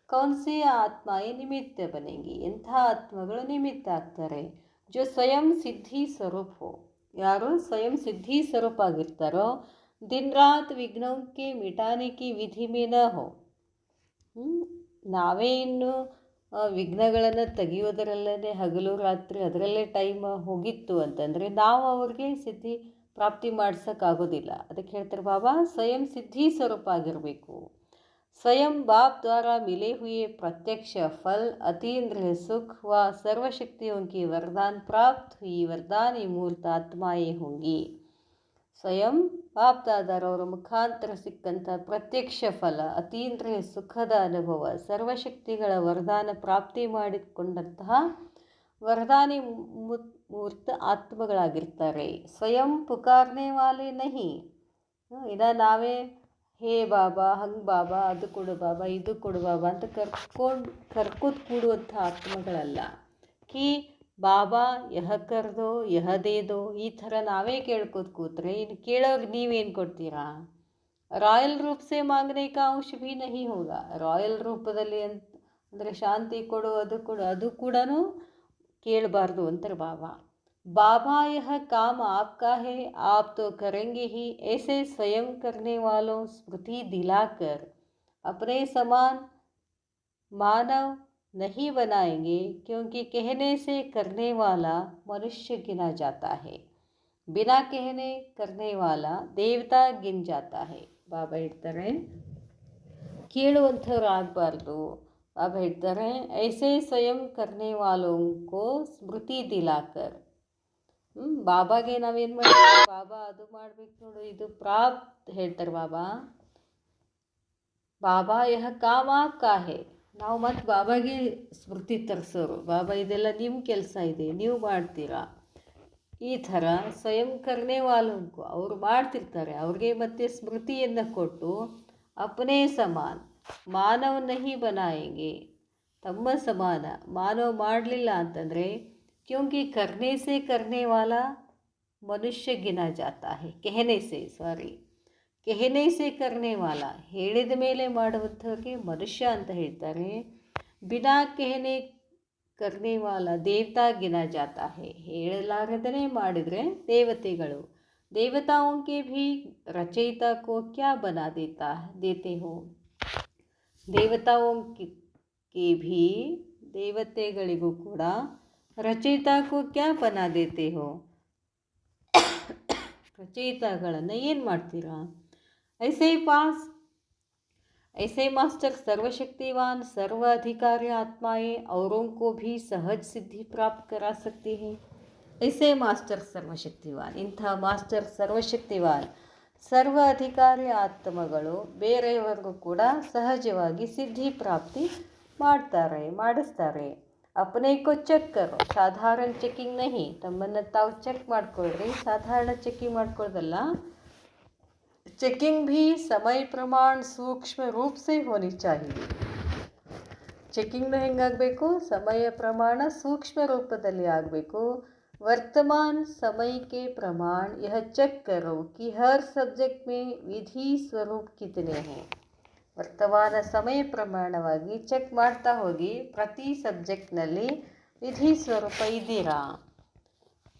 ಕೌನ್ಸಿ ಆತ್ಮ ನಿಮಿತ್ತ ಬನೆಂಗಿ, ಎಂಥ ಆತ್ಮಗಳು ನಿಮಿತ್ತ ಆಗ್ತಾರೆ. ಜೋ ಸ್ವಯಂ ಸಿದ್ಧಿ ಸ್ವರೂಪ, ಯಾರು ಸ್ವಯಂ ಸಿದ್ಧಿ ಸ್ವರೂಪ ಆಗಿರ್ತಾರೋ, ದಿನ ರಾತ್ ವಿಘ್ನಕ್ಕೆ ಮಿಟಾನಿಕಿ ವಿಧಿ ಮೇ ನ ಹೋ. ನಾವೇ ಇನ್ನು ವಿಘ್ನಗಳನ್ನು ತೆಗೆಯೋದರಲ್ಲೇ ಹಗಲು ರಾತ್ರಿ ಅದರಲ್ಲೇ ಟೈಮ್ ಹೋಗಿತ್ತು ಅಂತಂದರೆ ನಾವು ಅವ್ರಿಗೆ ಸಿದ್ಧಿ ಪ್ರಾಪ್ತಿ ಮಾಡ್ಸೋಕ್ಕಾಗೋದಿಲ್ಲ. ಅದಕ್ಕೆ ಹೇಳ್ತಾರೆ ಬಾಬಾ, ಸ್ವಯಂ ಸಿದ್ಧಿ ಸ್ವರೂಪ ಆಗಿರಬೇಕು. ಸ್ವಯಂ ಬಾಪ್ ದ್ವಾರ ಮಿಲೆ ಹುಯೇ ಪ್ರತ್ಯಕ್ಷ ಫಲ್ ಅತೀಂದ್ರ ಸುಖ ವ ಸರ್ವಶಕ್ತಿಯೋं की वरदान प्राप्त हुई वरदानी मूर्त आत्माएं होंगी. ಸ್ವಯಂ ಬಾಪ್ದಾದರವರ ಮುಖಾಂತರ ಸಿಕ್ಕಂಥ ಪ್ರತ್ಯಕ್ಷ ಫಲ, ಅತೀಂದ್ರಿಯ ಸುಖದ ಅನುಭವ, ಸರ್ವಶಕ್ತಿಗಳ ವರದಾನ ಪ್ರಾಪ್ತಿ ಮಾಡಿಕೊಂಡಂತಹ ವರದಾನಿ ಮೂರ್ತ ಆತ್ಮಗಳಾಗಿರ್ತಾರೆ. ಸ್ವಯಂ ಪುಕಾರ್ನೆ ವಾಲೆ ನಹಿ. ಇನ್ನು ನಾವೇ ಹೇ ಬಾಬಾ, ಹಂಗೆ ಬಾಬಾ, ಅದು ಕೊಡು ಬಾಬಾ, ಇದು ಕೊಡು ಬಾಬಾ ಅಂತ ಕರ್ಕೋದು ಕೂಡುವಂಥ ಆತ್ಮಗಳಲ್ಲ. ಕಿ ಬಾಬಾ ಯಹ ಕರ್ದೋ ಯಹ ದೇದೋ, ಈ ಥರ ನಾವೇ ಕೇಳ್ಕೋದು ಕೂತ್ರೆ ಇನ್ನು ಕೇಳೋರಿಗೆ ನೀವೇನು ಕೊಡ್ತೀರಾ? ರಾಯಲ್ ರೂಪ ಸೇ ಮಾಂಗನೆ ಕಾ ಅಂಶ ಭೀ ನಹಿ ಹೋಗ. ರಾಯಲ್ ರೂಪದಲ್ಲಿ ಅಂದರೆ ಶಾಂತಿ ಕೊಡು, ಅದು ಕೊಡು, ಅದು ಕೂಡ ಕೇಳಬಾರ್ದು ಅಂತಾರೆ ಬಾಬಾ. बाबा यह काम आपका है, आप तो करेंगे ही। ऐसे स्वयं करने वालों स्मृति दिलाकर अपने समान मानव नहीं बनाएंगे, क्योंकि कहने से करने वाला मनुष्य गिना जाता है, बिना कहने करने वाला ದೇವತಾ ಗಿನ್ ಜಾತಾ ಹೈ. ಬಾಬಾ ಹೇಳ್ತಾರೆ ಕೇಳುವಂಥವ್ರು ಆಗಬಾರ್ದು. ಬಾಬಾ ಹೇಳ್ತಾರೆ ಐಸೆ ಸ್ವಯಂ ಕರ್ನೆ ವಾಲೋಂಕೋ ಸ್ಮೃತಿ ದಿಲಾಕರ್. ಬಾಬಾಗೆ ನಾವೇನು ಮಾಡ್ತೀವಿ, ಬಾಬಾ ಅದು ಮಾಡ್ಬೇಕು ನೋಡು, ಇದು ಪ್ರಾಪ್ತ್ ಹೇಳ್ತಾರೆ ಬಾಬಾ. ಬಾಬಾ ಯಹ ಕಾಮ ಕಾಹೆ, ನಾವು ಮತ್ತು ಬಾಬಾಗೆ ಸ್ಮೃತಿ ತರಿಸೋರು. ಬಾಬಾ ಇದೆಲ್ಲ ನಿಮ್ಮ ಕೆಲಸ ಇದೆ, ನೀವು ಮಾಡ್ತೀರಾ. ಈ ಥರ ಸ್ವಯಂ ಕರ್ನೆ ವಾಲೋಂಕು ಅವರು ಮಾಡ್ತಿರ್ತಾರೆ, ಅವ್ರಿಗೆ ಮತ್ತೆ ಸ್ಮೃತಿಯನ್ನು ಕೊಟ್ಟು ಅಪನೇ ಸಮಾನ್ ಮಾನವ್ ನಹಿ ಬನಾಯಂಗೆ, ತಮ್ಮ ಸಮಾನ ಮಾನವ ಮಾಡಲಿಲ್ಲ ಅಂತಂದರೆ ಕ್ಯೋಂಕಿ ಕರ್ನೆ ಸೆ ಕರ್ನೆ ವಾಲ ಮನುಷ್ಯ ಗಿನಾ ಜಾತಾ ಹೈ. ಕೆಹನೆ ಸೆ ಕರ್ನೆ ವಾಲ ಹೇಳಿದ ಮೇಲೆ ಮಾಡುವಂಥವ್ರಿಗೆ ಮನುಷ್ಯ ಅಂತ ಹೇಳ್ತಾರೆ. ಬಿನಾ ಕೆಹನೆ ಕರ್ನೆ ವಾಲ ದೇವತಾ ಗಿನಾ ಜಾತಾ ಹೈ. ಹೇಳಲಾಗದೇ ಮಾಡಿದರೆ ದೇವತೆಗಳು. ದೇವತಾओं के भी रचयिता को क्या बना देते हो. ದೇವತಾओं के भी ದೇವತೆಗಳಿಗೂ ಕೂಡ ರಚಯಿತಾ ಕೋ ಕ್ಯಾ ಬನಾ ದೇತೆ ಹೋ, ರಚಯಿತಾಗಳನ್ನು ಏನು ಮಾಡ್ತೀರಾ. ऐसे मास्टर सर्वशक्तिवान सर्व अधिकारी आत्माएं औरों को भी सहज सिद्धि प्राप्त करा सकते हैं. ऐसे मास्टर सर्वशक्तिवान, इंಥ ಮಾಸ್ಟರ್ ಸರ್ವಶಕ್ತಿವಾನ್ ಸರ್ವ ಅಧಿಕಾರಿ ಆತ್ಮಗಳು ಬೇರೆಯವರಿಗೂ ಕೂಡ ಸಹಜವಾಗಿ ಸಿದ್ಧಿ ಪ್ರಾಪ್ತಿ ಮಾಡಿಸ್ತಾರೆ. अपने को ಚೆಕ್ ಕರೋ, ಸಾಧಾರಣ ಚೆಕಿಂಗ್ ನಹಿ. ತಮ್ಮನ್ನು ತಾವು ಚೆಕ್ ಮಾಡ್ಕೊಳ್ರಿ, ಸಾಧಾರಣ ಚೆಕಿಂಗ್ ಮಾಡ್ಕೊಳ್ಳೋದಲ್ಲ. चेकिंग भी समय प्रमाण सूक्ष्म रूप से होनी चाहिए. ಚೆಕಿಂಗ್ನು ಹೆಂಗಾಗಬೇಕು, ಸಮಯ ಪ್ರಮಾಣ ಸೂಕ್ಷ್ಮ ರೂಪದಲ್ಲಿ ಆಗಬೇಕು. वर्तमान समय के प्रमाण यह चेक करो कि हर सब्जेक्ट में विधि स्वरूप कितने हैं. ವರ್ತಮಾನ ಸಮಯ ಪ್ರಮಾಣವಾಗಿ ಚೆಕ್ ಮಾಡ್ತಾ ಹೋಗಿ ಪ್ರತಿ ಸಬ್ಜೆಕ್ಟ್ನಲ್ಲಿ ವಿಧಿ ಸ್ವರೂಪ ಇದ್ದೀರಾ.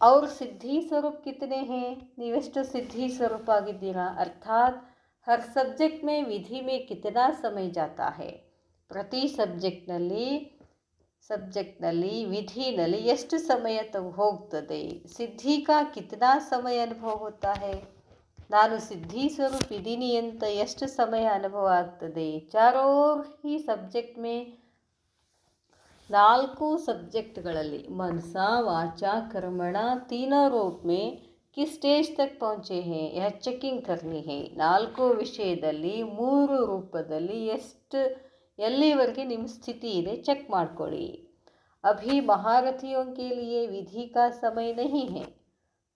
और सिद्धि स्वरूप कितने हैं, ನೀವೆಷ್ಟು ಸಿದ್ಧಿ ಸ್ವರೂಪ ಆಗಿದ್ದೀರಾ. ಅರ್ಥಾತ್ ಹರ್ ಸಬ್ಜೆಕ್ಟ್ ಮೇ ವಿಧಿ ಮೇ ಕಿतना समय जाता है. ಪ್ರತಿ ಸಬ್ಜೆಕ್ಟ್ನಲ್ಲಿ ವಿಧಿನಲ್ಲಿ ಎಷ್ಟು ಸಮಯ ಹೋಗ್ತದೆ. ಸಿದ್ಧಿ ಕಾ ಕಿतना समय ಅನುಭವ ಹೋಗ್ತಾ है. ನಾನು ಸಿದ್ಧಿ ಸ್ವರೂಪ ಇದ್ದೀನಿ ಅಂತ ಎಷ್ಟು ಸಮಯ ಅನುಭವ ಆಗ್ತದೆ. ಚಾರೋ ಈ ಸಬ್ಜೆಕ್ಟ್ ಮೇ 4 ಸಬ್ಜೆಕ್ಟ್ಗಳಲ್ಲಿ ಮನಸ ವಾಚ ಕರ್ಮಣ तीनों रूप में किस स्टेज तक पहुँचे हैं यह चेकिंग करनी है. 4 ವಿಷಯದಲ್ಲಿ 3 ರೂಪದಲ್ಲಿ ಎಲ್ಲಿವರೆಗೆ ನಿಮ್ಮ ಸ್ಥಿತಿ ಇದೆ ಚೆಕ್ ಮಾಡ್ಕೊಳ್ಳಿ. अभी महारथियों के लिए विधि का समय नहीं है,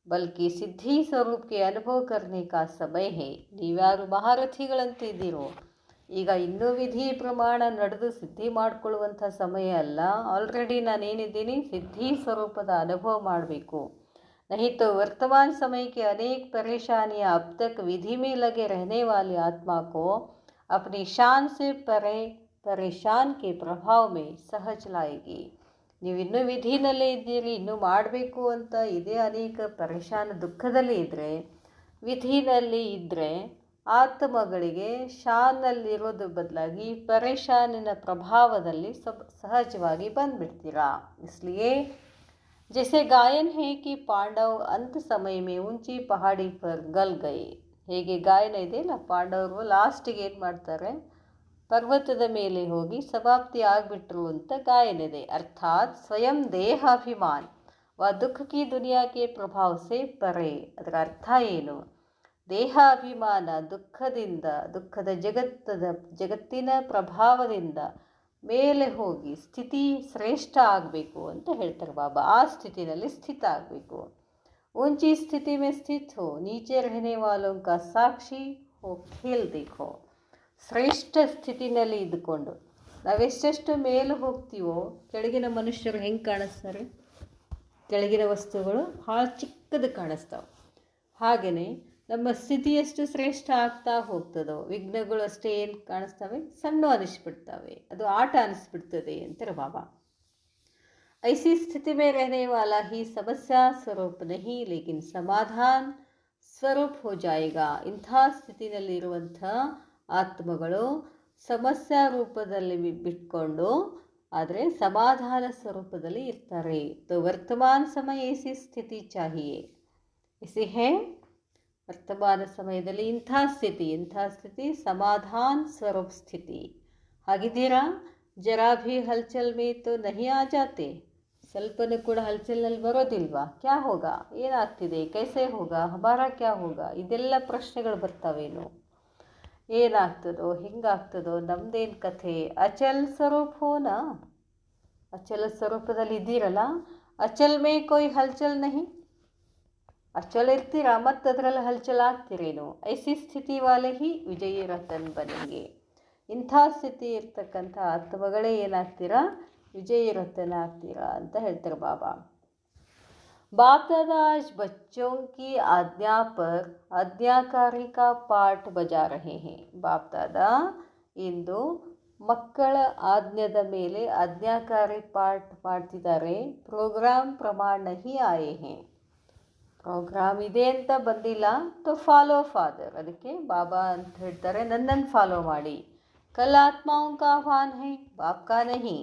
बल्कि सिद्धि स्वरूप के अनुभव करने का समय है. ನೀವ್ಯಾರು ಮಹಾರಥಿಗಳಂತಿದ್ದೀರೋ, ಈಗ ಇನ್ನೂ ವಿಧಿ ಪ್ರಮಾಣ ನಡೆದು ಸಿದ್ಧಿ ಮಾಡಿಕೊಳ್ಳುವಂಥ ಸಮಯ ಅಲ್ಲ. ಆಲ್ರೆಡಿ ನಾನೇನಿದ್ದೀನಿ, ಸಿದ್ಧಿ ಸ್ವರೂಪದ ಅನುಭವ ಮಾಡಬೇಕು. नहीं तो वर्तमान समय के अनेक परेशानियां अब तक विधि में लगे रहने वाली आत्मा को अपनी शान से परेशान के प्रभाव में सहज लाएगी. ನೀವಿನ್ನೂ ವಿಧಿನಲ್ಲೇ ಇದ್ದೀರಿ, ಇನ್ನೂ ಮಾಡಬೇಕು ಅಂತ ಇದೇ ಅನೇಕ ಪರೇಶಾನ ದುಃಖದಲ್ಲಿ ಇದ್ದರೆ, ವಿಧಿನಲ್ಲಿ ಇದ್ದರೆ ಆತ್ಮಗಳಿಗೆ ಶಾನ್ನಲ್ಲಿರೋದು ಬದಲಾಗಿ ಪರೇಶಾನಿನ ಪ್ರಭಾವದಲ್ಲಿ ಸಹಜವಾಗಿ ಬಂದುಬಿಡ್ತೀರಾ. इसलिए जैसे गायन है कि पांडव अंत समय में ऊंची पहाड़ी पर गल गए. ಹೇಗೆ ಗಾಯನ ಇದೆಯಲ್ಲ, ಪಾಂಡವರು ಲಾಸ್ಟಿಗೆ ಏನು ಮಾಡ್ತಾರೆ, ಪರ್ವತದ ಮೇಲೆ ಹೋಗಿ ಸಮಾಪ್ತಿ ಆಗಿಬಿಟ್ರು ಅಂತ ಗಾಯನ ಇದೆ. ಅರ್ಥಾತ್ ಸ್ವಯಂ ದೇಹಾಭಿಮಾನ್ ವ ದುಃಖ ಕಿ ದುನಿಯಾ ಕೆ ಪ್ರಭಾವ ಸೆ ಪರೆ. ಅದರ ಅರ್ಥ ಏನು, ದೇಹಾಭಿಮಾನ ದುಃಖದ ಜಗತ್ತಿನ ಪ್ರಭಾವದಿಂದ ಮೇಲೆ ಹೋಗಿ ಸ್ಥಿತಿ ಶ್ರೇಷ್ಠ ಆಗಬೇಕು ಅಂತ ಹೇಳ್ತಾರೆ ಬಾಬಾ. ಆ ಸ್ಥಿತಿನಲ್ಲಿ ಸ್ಥಿತ ಆಗಬೇಕು. ऊंची स्थिति में स्थित हो, नीचे रहने वालों का साक्षी हो, खेल देखो. ಶ್ರೇಷ್ಠ ಸ್ಥಿತಿನಲ್ಲಿ ಇದ್ದುಕೊಂಡು ನಾವೆಷ್ಟೆಷ್ಟು ಮೇಲೆ ಹೋಗ್ತೀವೋ ಕೆಳಗಿನ ಮನುಷ್ಯರು ಹೆಂಗೆ ಕಾಣಿಸ್ತಾರೆ, ಕೆಳಗಿನ ವಸ್ತುಗಳು ಭಾಳ ಚಿಕ್ಕದು ಕಾಣಿಸ್ತಾವೆ. ಹಾಗೆಯೇ ನಮ್ಮ ಸ್ಥಿತಿ ಎಷ್ಟು ಶ್ರೇಷ್ಠ ಆಗ್ತಾ ಹೋಗ್ತದೋ ವಿಘ್ನಗಳು ಅಷ್ಟೇ ಏನು ಕಾಣಿಸ್ತವೆ, ಸಣ್ಣ ಅನಿಸ್ಬಿಡ್ತವೆ, ಅದು ಆಟ ಅನಿಸ್ಬಿಡ್ತದೆ ಅಂತಾರೆ ಬಾಬಾ. ऐसी स्थिति में रहने वाला ही समस्या स्वरूप नहीं लेकिन समाधान ಸ್ವರೂಪ್ ಹೋ ಜಾಯಿಗಾ. ಇಂಥ ಸ್ಥಿತಿನಲ್ಲಿರುವಂಥ ಆತ್ಮಗಳು ಸಮಸ್ಯಾ ರೂಪದಲ್ಲಿ ಬಿಟ್ಕೊಂಡು ಆದರೆ ಸಮಾಧಾನ ಸ್ವರೂಪದಲ್ಲಿ ಇರ್ತಾರೆ. ತೋ ವರ್ತಮಾನ ಸಮಯ ಏಸಿ ಸ್ಥಿತಿ ಚಾಹಿಯೇ ಇಸಿ ಹೇ. ವರ್ತಮಾನ ಸಮಯದಲ್ಲಿ ಇಂಥ ಸ್ಥಿತಿ ಸಮಾಧಾನ ಸ್ವರೂಪ್ ಸ್ಥಿತಿ. ಹಾಗಿದ್ದೀರಾ? ಜರಾ ಭೀ ಹಲ್ಚಲ್ ಮೇ ತೋ ನಹಿ ಆ ಜಾತೆ. ಸ್ವಲ್ಪನೂ ಕೂಡ ಹಲ್ಚಲ್ನಲ್ಲಿ ಬರೋದಿಲ್ವಾ? ಕ್ಯಾ ಹೋಗಾ, ಏನಾಗ್ತಿದೆ, ಕೈಸೆ ಹೋಗಾ, ಹಮಾರಾ ಕ್ಯಾ ಹೋಗಾ, ಇದೆಲ್ಲ ಪ್ರಶ್ನೆಗಳು ಬರ್ತಾವೇನು? ಏನಾಗ್ತದೋ, ಹಿಂಗಾಗ್ತದೋ, ನಮ್ದೇನು ಕಥೆ? ಅಚಲ್ ಸ್ವರೂಪ್ ಹೋನಾ, ಅಚಲ ಸ್ವರೂಪದಲ್ಲಿ ಇದ್ದೀರಲ್ಲ. ಅಚಲ್ ಮೇ ಕೊಯ್ ಹಲ್ಚಲ್ ನಹಿ. ಅಚಲ್ ಇರ್ತೀರಾ ಮತ್ತು ಅದರಲ್ಲಿ ಹಲ್ಚಲ್ ಆಗ್ತಿರೇನು? ಐಸಿ ಸ್ಥಿತಿ ವಾಲೆ ಹಿ ವಿಜಯಿ ರತನ್ ಬನೆಂಗೆ. ಇಂಥ ಸ್ಥಿತಿ ಇರ್ತಕ್ಕಂಥ ಆತ್ಮಗಳೇ ಏನಾಗ್ತೀರಾ? विजयी रतन ಆಗ್ತೀರಾ ಅಂತ ಹೇಳ್ತಾರೆ ಬಾಬಾ. बाप दादा आज बच्चों की आज्ञा पर आज्ञाकारी का पाठ बजा रहे हैं. बाप दादा ಇಂದು ಮಕ್ಕಳ ಆಜ್ಞೆದ ಮೇಲೆ ಆಜ್ಞಾಕಾರಿ ಪಾಠ ಮಾಡ್ತಿದ್ದಾರೆ. ಪ್ರೋಗ್ರಾಮ್ ಪ್ರಮಾಣ ನಹಿ ಆಯೇ ಹೇ. ಪ್ರೋಗ್ರಾಮ್ ಇದೆ ಅಂತ ಬಂದಿಲ್ಲ. ತೋ ಫಾಲೋ ಫಾದರ್. ಅದಕ್ಕೆ ಬಾಬಾ ಅಂತ ಹೇಳ್ತಾರೆ, ನನ್ನನ್ನು ಫಾಲೋ ಮಾಡಿ. ಕಲ್ ಆತ್ಮಾओं का आह्वान है, बाप का नहीं.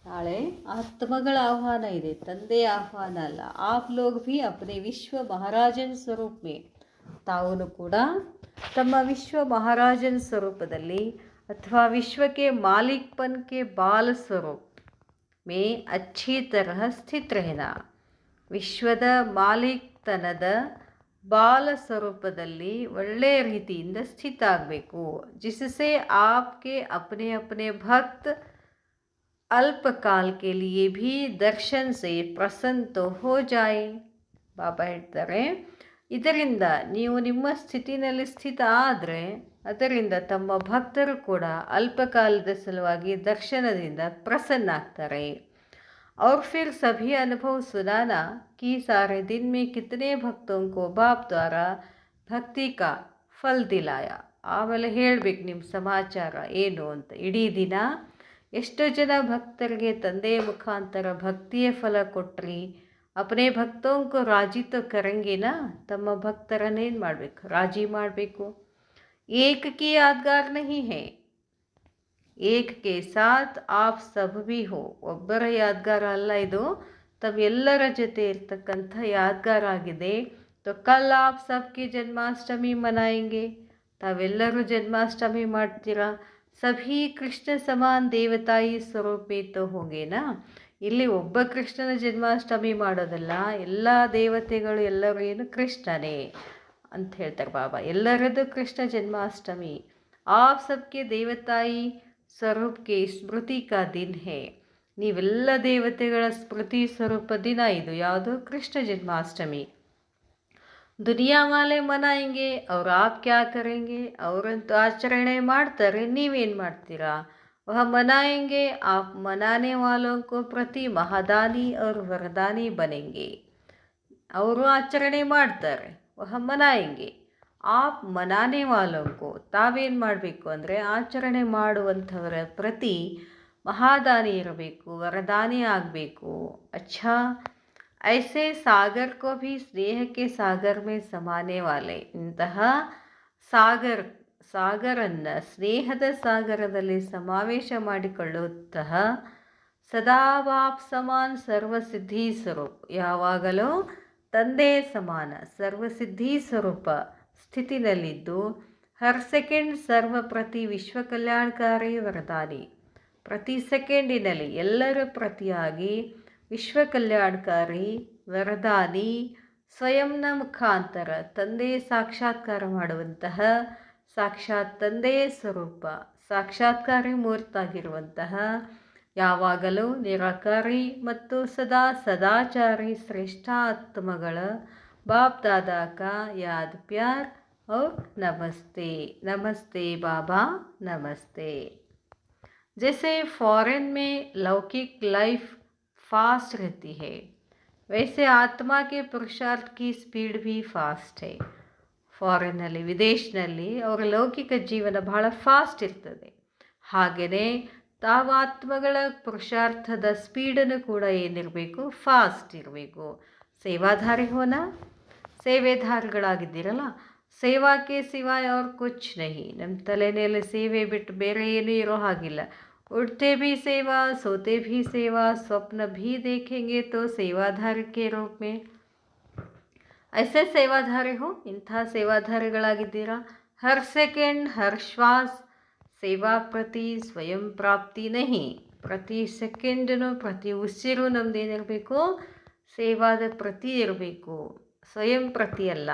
ನಾಳೆ ಆತ್ಮಗಳ ಆಹ್ವಾನ ಇದೆ, ತಂದೆಯ ಆಹ್ವಾನ ಅಲ್ಲ. ಆಪ್ ಲೋಗ್ ಭಿ ಅಪ್ನೆ ವಿಶ್ವ ಮಹಾರಾಜನ್ ಸ್ವರೂಪ್ ಮೇ. ತಾವು ಕೂಡ ತಮ್ಮ ವಿಶ್ವ ಮಹಾರಾಜನ್ ಸ್ವರೂಪದಲ್ಲಿ ಅಥವಾ ವಿಶ್ವಕ್ಕೆ ಮಾಲಿಕ್ಪನ್ ಕೆ ಬಾಲ ಸ್ವರೂಪ್ ಮೇ ಅಚ್ಛಿ ತರಹ ಸ್ಥಿತ್ ರಹನಾ. ವಿಶ್ವದ ಮಾಲಿಕ್ತನದ ಬಾಲ ಸ್ವರೂಪದಲ್ಲಿ ಒಳ್ಳೆಯ ರೀತಿಯಿಂದ ಸ್ಥಿತ ಆಗಬೇಕು. ಜಿಸಸೆ ಆಪ್ಗೆ ಅಪ್ನೆ ಅಪ್ನೆ ಭಕ್ತ ಅಲ್ಪಕಾಲ ಕೆ ಲಿಯೇ ಭೀ ದರ್ಶನ್ ಸೆ ಪ್ರಸನ್ನ ತೋ ಹೋ ಜಾಯೆ. ಬಾಬಾ ಹೇಳ್ತಾರೆ, ಇದರಿಂದ ನೀವು ನಿಮ್ಮ ಸ್ಥಿತಿನಲ್ಲಿ ಸ್ಥಿತ ಆದರೆ ಅದರಿಂದ ತಮ್ಮ ಭಕ್ತರು ಕೂಡ ಅಲ್ಪಕಾಲದ ಸಲುವಾಗಿ ದರ್ಶನದಿಂದ ಪ್ರಸನ್ನ ಆಗ್ತಾರೆ. और फिर सभी अनुभव सुनाना कि सारे दिन में कितने भक्तों को बाप द्वारा ಭಕ್ತಿ ಕಾ ಫಲ್ ದಿಲಾಯ. ಆಮೇಲೆ ಹೇಳಬೇಕು ನಿಮ್ಮ ಸಮಾಚಾರ ಏನು ಅಂತ. ಇಡೀ ದಿನ ಎಷ್ಟು ಜನ ಭಕ್ತರಿಗೆ ತಂದೆಯ ಮುಖಾಂತರ ಭಕ್ತಿಯ ಫಲ ಕೊಟ್ರಿ. ಅಪನೇ ಭಕ್ತೋಂಕು ರಾಜಿ ತೋ ಕರೆಂಗೆನಾ. ತಮ್ಮ ಭಕ್ತರನ್ನೇನು ಮಾಡಬೇಕು? ರಾಜಿ ಮಾಡಬೇಕು. ಏಕ ಕಿ ಯಾದ್ಗಾರ್ ನಹಿ ಹೇ, ಏಕ್ ಕೆ ಸಾಥ್ ಆಪ್ ಸಬ್ ಭಿ ಹೋ. ಒಬ್ಬರ ಯಾದ್ಗಾರ ಅಲ್ಲ ಇದು, ತಮ್ಮೆಲ್ಲರ ಜೊತೆ ಇರ್ತಕ್ಕಂಥ ಯಾದ್ಗಾರ ಆಗಿದೆ. ತೋ ಕಲ್ ಆಪ್ ಸಬ್ಕಿ ಜನ್ಮಾಷ್ಟಮಿ ಮನಾಯಂಗೆ. ತಾವೆಲ್ಲರೂ ಜನ್ಮಾಷ್ಟಮಿ ಮಾಡ್ತೀರಾ. ಸಭಿ ಕೃಷ್ಣ ಸಮಾನ್ ದೇವತಾಯಿ ಸ್ವರೂಪೇತೋ ಹೋಗೇನಾ. ಇಲ್ಲಿ ಒಬ್ಬ ಕೃಷ್ಣನ ಜನ್ಮಾಷ್ಟಮಿ ಮಾಡೋದಲ್ಲ, ಎಲ್ಲ ದೇವತೆಗಳು ಎಲ್ಲರೂ ಏನು ಕೃಷ್ಣನೇ ಅಂತ ಹೇಳ್ತಾರೆ ಬಾಬಾ. ಎಲ್ಲರದ್ದು ಕೃಷ್ಣ ಜನ್ಮಾಷ್ಟಮಿ. ಆಪ್ ಸಬ್ಕೆ ದೇವತಾಯಿ ಸ್ವರೂಪಕ್ಕೆ ಸ್ಮೃತಿ ಕಾ ದಿನ್ ಹೇ. ನೀವೆಲ್ಲ ದೇವತೆಗಳ ಸ್ಮೃತಿ ಸ್ವರೂಪ ದಿನ ಇದು. ಯಾವುದು? ಕೃಷ್ಣ ಜನ್ಮಾಷ್ಟಮಿ. ದುನಿಯಾ ವಾಲೆ ಮನಾಯಂಗೆ ಅವ್ರು ಆಪ್ ಕ್ಯಾ ಕರೆಂಗೆ. ಅವರಂತೂ ಆಚರಣೆ ಮಾಡ್ತಾರೆ, ನೀವೇನು ಮಾಡ್ತೀರಾ? ವಹ ಮನಾಯಂಗೆ ಆಪ್ ಮನಾನೆ ವಾಲೋಂ ಕೋ ಪ್ರತಿ ಮಹಾದಾನಿ ಅವ್ರ ವರದಾನಿ ಬನೆಂಗೆ. ಅವರು ಆಚರಣೆ ಮಾಡ್ತಾರೆ, ವಹ ಮನಾಯಂಗೆ ಆಪ್ ಮನಾನೆ ವಾಲೋಂ ಕೋ. ತಾವೇನು ಮಾಡಬೇಕು ಅಂದರೆ ಆಚರಣೆ ಮಾಡುವಂಥವರ ಪ್ರತಿ ಮಹಾದಾನಿ ಇರಬೇಕು, ವರದಾನಿ ಆಗಬೇಕು. ಅಚ್ಛಾ, ಐಸೆ ಸಾಗರ್ ಕೋ ಭಿ ಸ್ನೇಹ ಕೆ ಸಾಗರ್ ಮೇ ಸಮಾನೆ ವಾಲೆ. ಇಂತಹ ಸಾಗರನ್ನು ಸ್ನೇಹದ ಸಾಗರದಲ್ಲಿ ಸಮಾವೇಶ ಮಾಡಿಕೊಳ್ಳುತ್ತಹ ಸದಾ ಬಾಪ್ ಸಮಾನ್ ಸರ್ವಸಿದ್ಧಿ ಸ್ವರೂಪ್. ಯಾವಾಗಲೂ ತಂದೆ ಸಮಾನ ಸರ್ವಸಿದ್ಧಿ ಸ್ವರೂಪ ಸ್ಥಿತಿನಲ್ಲಿದ್ದು ಹರ್ ಸೆಕೆಂಡ್ ಸರ್ವ ಪ್ರತಿ ವಿಶ್ವ ಕಲ್ಯಾಣಕಾರಿ ವರದಾನಿ. ಪ್ರತಿ ಸೆಕೆಂಡಿನಲ್ಲಿ ಎಲ್ಲರ ಪ್ರತಿಯಾಗಿ ವಿಶ್ವ ಕಲ್ಯಾಣಕಾರಿ ವರದಾನಿ ಸ್ವಯಂನ ಮುಖಾಂತರ ತಂದೆ ಸಾಕ್ಷಾತ್ಕಾರ ಮಾಡುವಂತಹ ಸಾಕ್ಷಾತ್ ತಂದೆಯ ಸ್ವರೂಪ ಸಾಕ್ಷಾತ್ಕಾರಿ ಮೂರ್ತಾಗಿರುವಂತಹ ಯಾವಾಗಲೂ ನಿರಾಕಾರಿ ಮತ್ತು ಸದಾಚಾರಿ ಶ್ರೇಷ್ಠ ಆತ್ಮಗಳ ಬಾಪ್ ದಾದಾ ಕಾ ಯಾದ್ ಪ್ಯಾರ್ और नमस्ते. नमस्ते बाबा, नमस्ते. जैसे फॉरेन में लौकिक लाइफ फास्ट रहती है, वैसे आत्मा के पुरुषार्थ की स्पीड भी फास्ट है. ಫಾರಿನ್ನಲ್ಲಿ ವಿದೇಶದಲ್ಲಿ ಅವರ ಲೌಕಿಕ ಜೀವನ ಬಹಳ ಫಾಸ್ಟ್ ಇರ್ತದೆ. ಹಾಗೆಯೇ ತಾವು ಆತ್ಮಗಳ ಪುರುಷಾರ್ಥದ ಸ್ಪೀಡನ್ನು ಕೂಡ ಏನಿರಬೇಕು, ಫಾಸ್ಟ್ ಇರಬೇಕು. ಸೇವಾಧಾರಿ ಹೋನ, ಸೇವೆಧಾರಿಗಳಾಗಿದ್ದೀರಲ್ಲ, ಸೇವಾಕ್ಕೆ ಸಿವಾಯ ಅವ್ರ ಕುಚ್ ನಹಿ. ನಮ್ಮ ತಲೆಯಲ್ಲಿ ಸೇವೆ ಬಿಟ್ಟು ಬೇರೆ ಏನೂ ಇರೋ ಹಾಗಿಲ್ಲ. उठते भी सेवा, सोते भी सेवा, स्वप्न भी देखेंगे तो सेवाधारी के रूप में. ऐसे सेवाधारी हो, ಇಂಥ ಸೇವಾಧಾರಿಗಳಾಗಿದ್ದೀರಾ. ಹರ್ ಸೆಕೆಂಡ್ ಹರ್ ಶ್ವಾಸ್ ಸೇವಾ ಪ್ರತಿ ಸ್ವಯಂ ಪ್ರಾಪ್ತಿ ನಹಿ. ಪ್ರತಿ ಸೆಕೆಂಡನು ಪ್ರತಿ ಉಸಿರು ನಮ್ಮದೇನಿರಬೇಕು, ಸೇವಾದ ಪ್ರತಿ ಇರಬೇಕು, ಸ್ವಯಂ ಪ್ರತಿ ಅಲ್ಲ.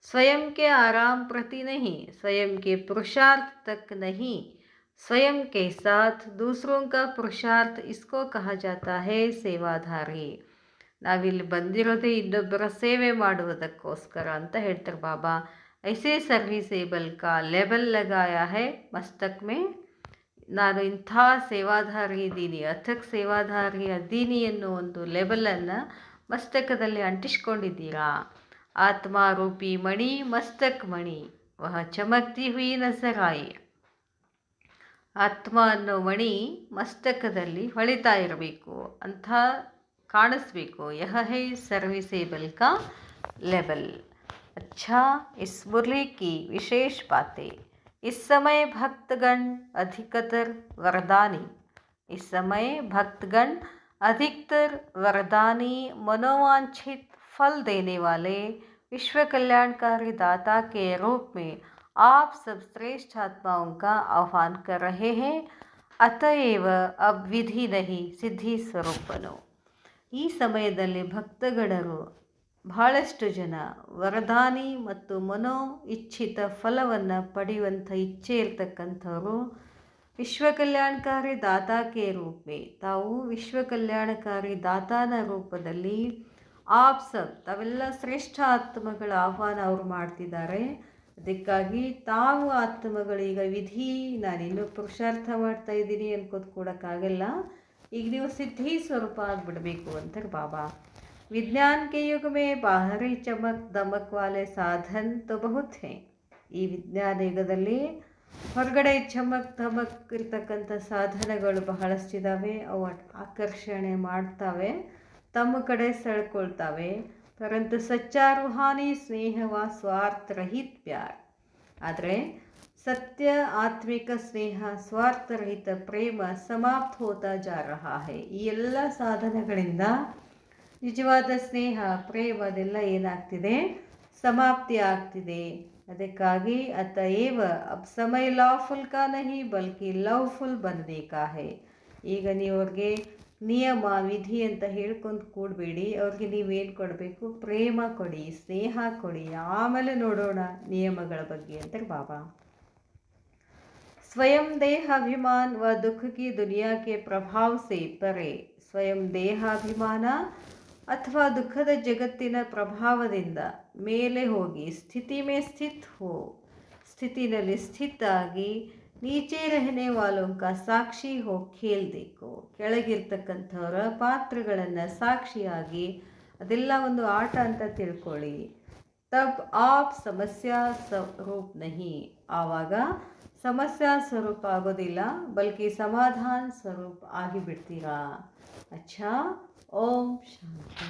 स्वयं के आराम प्रति नहीं, स्वयं के पुरुषार्थ तक नहीं, स्वयं के साथ दूसरों का पुरुषार्थ, इसको कहा जाता है ಸೇವಾಧಾರಿ. ನಾವಿಲ್ಲಿ ಬಂದಿರೋದೇ ಇನ್ನೊಬ್ಬರ ಸೇವೆ ಮಾಡುವುದಕ್ಕೋಸ್ಕರ ಅಂತ ಹೇಳ್ತಾರೆ ಬಾಬಾ. ಐಸೇ ಸರ್ವಿಸೇಬಲ್ ಕಾ ಲೆಬಲ್ ಲಗಾಯ ಹೈ ಮಸ್ತಕ್ ಮೇ. ನಾನು ಇಂಥ ಸೇವಾಧಾರಿ ಇದ್ದೀನಿ, ಅಥಕ್ ಸೇವಾಧಾರಿ ಅದ್ದೀನಿ ಅನ್ನೋ ಒಂದು ಲೆಬಲನ್ನು ಮಸ್ತಕದಲ್ಲಿ ಅಂಟಿಸ್ಕೊಂಡಿದ್ದೀರಾ. ಆತ್ಮಾರೂಪಿ ಮಣಿ ಮಸ್ತಕ್ ಮಣಿ ವಹ ಚಮಕ್ತಿ ಹುಯಿ ನಜರಾಯಿ. ಆತ್ಮ ಅನ್ನೋ ಮಣಿ ಮಸ್ತಕದಲ್ಲಿ ಹೊಳಿತಾ ಇರಬೇಕು, ಅಂಥ ಕಾಣಿಸ್ಬೇಕು. ಯಹ ಹೈ ಸರ್ವಿಸೇಬಲ್ ಕಾ ಲೆಬಲ್. अच्छा, इस मुरली की विशेष बातें. इस समय भक्तगण अधिकतर वरदानी, इस समय भक्तगण अधिकतर वरदानी, मनोवांछित फल देने वाले विश्व कल्याणकारी दाता के रूप में आप सब श्रेष्ठ आत्माओं का आह्वान कर रहे हैं. अतएव अब विधि नहीं सिद्धि स्वरूप बनो. ಈ ಸಮಯದಲ್ಲಿ ಭಕ್ತಗಣರು ಬಹಳಷ್ಟು ಜನ ವರದಾನಿ ಮತ್ತು ಮನೋ ಇಚ್ಛಿತ ಫಲವನ್ನು ಪಡೆಯುವಂಥ ಇಚ್ಛೆ ಇರ್ತಕ್ಕಂಥವರು ವಿಶ್ವ ಕಲ್ಯಾಣಕಾರಿ ದಾತಾಕೆ ರೂಪೇ, ತಾವು ವಿಶ್ವ ಕಲ್ಯಾಣಕಾರಿ ದಾತಾನ ರೂಪದಲ್ಲಿ ಆಪ್ ಸಬ್, ತಾವೆಲ್ಲ ಶ್ರೇಷ್ಠ ಆತ್ಮಗಳ ಆಹ್ವಾನ ಅವರು ಮಾಡ್ತಿದ್ದಾರೆ. ಅದಕ್ಕಾಗಿ ತಾವು ಆತ್ಮಗಳೀಗ ವಿಧಿ, ನಾನಿನ್ನೂ ಪುರುಷಾರ್ಥ ಮಾಡ್ತಾ ಇದ್ದೀನಿ ಅನ್ಕೋದು ಕೊಡೋಕ್ಕಾಗಲ್ಲ, ಈಗ ನೀವು ಸಿದ್ಧಿ ಸ್ವರೂಪ ಆಗಿಬಿಡಬೇಕು ಅಂತಾರೆ ಬಾಬಾ. विज्ञान के युग में बाहरी चमक दमक वाले साधन तो बहुत हैं. ಈ ವಿಜ್ಞಾನ ಯುಗದಲ್ಲಿ ಹೊರಗಡೆ ಚಮಕ್ ಧಮಕ್ ಇರ್ತಕ್ಕಂಥ ಸಾಧನಗಳು ಬಹಳಷ್ಟಿದ್ದಾವೆ. ಅವು ಆಕರ್ಷಣೆ ಮಾಡ್ತವೆ, ತಮ್ಮ ಕಡೆ ಸೆಳ್ಕೊಳ್ತವೆ. ಪರಂತು ಸಚ್ಚಾ ರೂಹಾನಿ ಸ್ನೇಹವ ಸ್ವಾರ್ಥ ರಹಿತ ಪ್ಯಾರ್. ಆದರೆ ಸತ್ಯ ಆತ್ಮಿಕ ಸ್ನೇಹ, ಸ್ವಾರ್ಥರಹಿತ ಪ್ರೇಮ ಸಮಾಪ್ತ ಹೋತಾ ಜಾ ರಹಾ ಹೈ. ಈ ಎಲ್ಲ ಸಾಧನಗಳಿಂದ ನಿಜವಾದ ಸ್ನೇಹ ಪ್ರೇಮ ಅದೆಲ್ಲ ಏನಾಗ್ತಿದೆ, ಸಮಾಪ್ತಿ ಆಗ್ತಿದೆ. ಅದಕ್ಕಾಗಿ ಅತಏವ ಅಬ್ ಸಮಯ ಲಾಫುಲ್ ಕಾ ನಹಿ ಬಲ್ಕಿ ಲವ್ಫುಲ್ ಬನ್ನೆ ಕಾ ಹೈ. ಈಗ ನೀವು ಅವ್ರಿಗೆ ನಿಯಮ ವಿಧಿ ಅಂತ ಹೇಳ್ಕೊಂಡು ಕೂಡಬೇಡಿ. ಅವ್ರಿಗೆ ನೀವೇನು ಕೊಡಬೇಕು, ಪ್ರೇಮ ಕೊಡಿ, ಸ್ನೇಹ ಕೊಡಿ, ಆಮೇಲೆ ನೋಡೋಣ ನಿಯಮಗಳ ಬಗ್ಗೆ ಅಂತಾರೆ ಬಾಬಾ. ಸ್ವಯಂ ದೇಹಾಭಿಮಾನ ವ ದುಃಖ ಕಿ ದುನಿಯಾ ಕೆ ಪ್ರಭಾವ ಸೆ ಪರೆ. ಸ್ವಯಂ ದೇಹಾಭಿಮಾನ ಅಥವಾ ದುಃಖದ ಜಗತ್ತಿನ ಪ್ರಭಾವದಿಂದ ಮೇಲೆ ಹೋಗಿ ಸ್ಥಿತಿ ಮೇ ಸ್ಥಿತ್ ಹೋ, ಸ್ಥಿತಿನಲ್ಲಿ ಸ್ಥಿತಾಗಿ ನೀಚೆ ರಹನೆ ವಾಲೋಂ ಕಾ ಸಾಕ್ಷಿ ಹೋ ಖೇಲ್ ದೇಕೋ. ಕೆಳಗಿರ್ತಕ್ಕಂಥವರ ಪಾತ್ರಗಳನ್ನು ಸಾಕ್ಷಿಯಾಗಿ ಅದೆಲ್ಲ ಒಂದು ಆಟ ಅಂತ ತಿಳ್ಕೊಳ್ಳಿ. ತಬ್ ಆಪ್ ಸಮಸ್ಯಾ ಸ್ವರೂಪ್ ನಹಿ, ಆವಾಗ ಸಮಸ್ಯಾ ಸ್ವರೂಪ ಆಗೋದಿಲ್ಲ, ಬಲ್ಕಿ ಸಮಾಧಾನ ಸ್ವರೂಪ ಆಗಿಬಿಡ್ತೀರಾ. ಅಚ್ಚಾ, ಓಂ ಶಾಂತಿ.